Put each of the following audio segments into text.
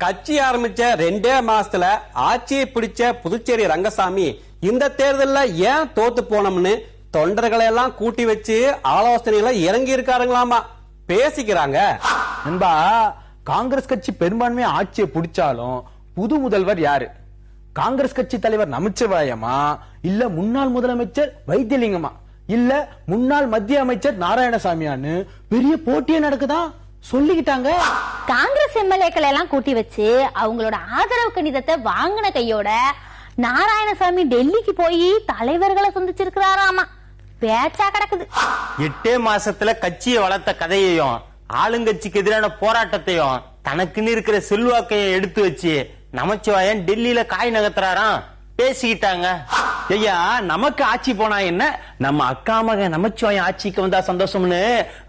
கட்சி ஆரம்பிச்ச 2 மாசத்துல ஆட்சியை பிடிச்ச புதுச்சேரி ரங்கசாமி இந்த தேர்தல்ல ஏன் தோத்து போனோம்னு தொண்டர்களை எல்லாம் கூட்டி வச்சு ஆலோசனைகளை இறங்கி இருக்காருங்களாமா. பேசிக்கிறாங்க. நண்பா, காங்கிரஸ் கட்சி பெரும்பான்மை ஆட்சியை பிடிச்சாலும் புது முதல்வர் யாரு? காங்கிரஸ் கட்சி தலைவர் நமச்சிவாயமா, இல்ல முன்னாள் முதலமைச்சர் வைத்தியலிங்கமா, இல்ல முன்னாள் மத்திய அமைச்சர் நாராயணசாமியான்னு பெரிய போட்டியே நடக்குதான் சொல்லிக்கிட்டாங்க. காங்கிரஸ் எம்எல்ஏக்களை எல்லாம் கூட்டி வச்சு அவங்களோட ஆதரவு கடிதத்தை வாங்கின கையோட நாராயணசாமி டெல்லிக்கு போய் தலைவர்களை சந்திச்சிருக்கிறாராமா. பேச்சா கிடக்குது. 8 மாசத்துல கட்சியை வளர்த்த கதையையும் ஆளுங்கட்சிக்கு எதிரான போராட்டத்தையும் தனக்குன்னு இருக்கிற செல்வாக்கையும் எடுத்து வச்சு நமச்சிவாயன் டெல்லியில காய் நகர்த்துறாராம். பேசிக்கிட்டாங்க. ஐயா, நமக்கு ஆட்சி போனா என்ன, நம்ம அக்கா மகன் நமச்சிவாயன் ஆட்சிக்கு வந்தா சந்தோஷம்னு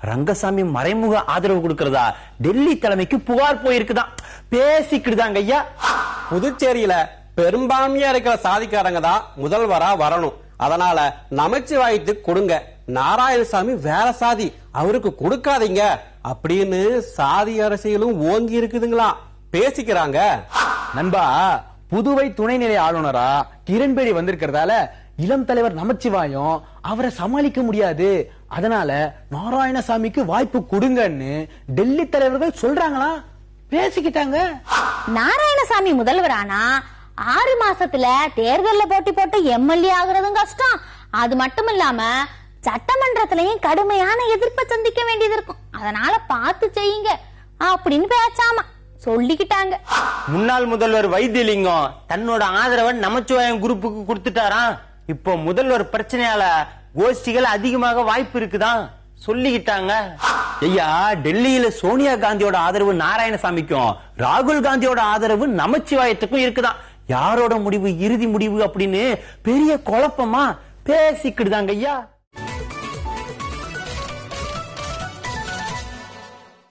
ரங்கசாமி மறைமுக ஆதரவு கொடுக்கறதா டெல்லி தலைமைக்கு புகார் போயிருக்குதான். பேசிக்கிட்டுதாங்க ஐயா. புதுச்சேரியில பெரும்பான்மையா இருக்கிற சாதிக்காரங்க தான் முதல்வரா வரணும். அதனால நமச்சிவாயத்துக்கு கொடுங்க, நாராயணசாமி வேற சாதி, அவருக்கு கொடுக்காதீங்க அப்படின்னு சாதி அரசியலும் ஓங்கி இருக்குதுங்களா. பேசிக்கிறாங்க. நண்பா, புதுவை துணைநிலை ஆளுநரா கிரண்பேடி வந்திருக்கிறதால இளம் தலைவர் நமச்சிவாயம் அவரை சமாளிக்க முடியாது, அதனால நாராயணசாமிக்கு வாய்ப்பு கொடுங்கன்னு டெல்லி தலைவர்கள் சொல்றாங்களா. பேசிக்கிட்டாங்க. நாராயணசாமி முதல்வரானா 6 மாசத்துல தேர்தல்ல போட்டி போட்டு எம்எல்ஏ ஆகுறதும் கஷ்டம். அது மட்டும் இல்லாம சட்டமன்றத்திலையும் கடுமையான எதிர்ப்பை சந்திக்க வேண்டியது இருக்கும். அதனால பார்த்து செய்யுங்க அப்படின்னு பேச்சாமா சொல்லிக்கிட்டாங்க. முன்னாள் முதல்வர் வைத்தியலிங்கம் தன்னோட ஆதரவை நமச்சிவாயம் குரூப்புக்கு கொடுத்துட்டாராம். இப்போ முதல்வர் பிரச்சனையால கோஷ்டிகள் அதிகமாக வாய்ப்பு இருக்குதான் சொல்லிக்கிட்டாங்க. ஐயா, டெல்லியில சோனியா காந்தியோட ஆதரவு நாராயணசாமிக்கும் ராகுல் காந்தியோட ஆதரவு நமச்சிவாயத்துக்கும் இருக்குதான். யாரோட முடிவு இறுதி முடிவு அப்படின்னு பெரிய குழப்பமா பேசிக்கிட்டுதாங்க ஐயா.